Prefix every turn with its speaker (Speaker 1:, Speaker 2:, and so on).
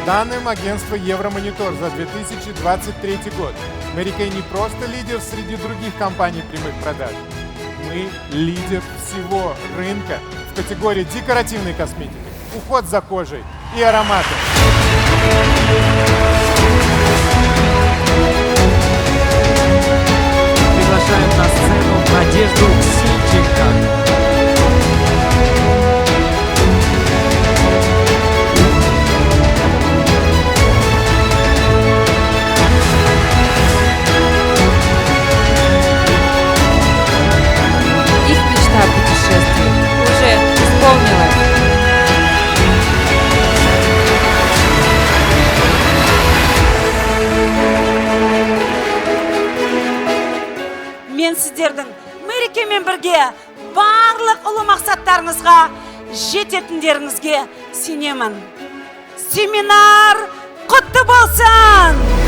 Speaker 1: По данным агентства Евромонитор за 2023 год, Mary Kay не просто лидер среди других компаний прямых продаж. Мы лидер всего рынка в категории декоративной косметики, уход за кожей и ароматы.
Speaker 2: Приглашаем на сцену Надежду Синченко.
Speaker 3: Их мечта о путешествии уже исполнилась.
Speaker 4: Мен сіздердің Mary Kayмен бірге барлық ұлы мақсаттарыңызға жететіндеріңізге сенемін. Семинар құтты болсын!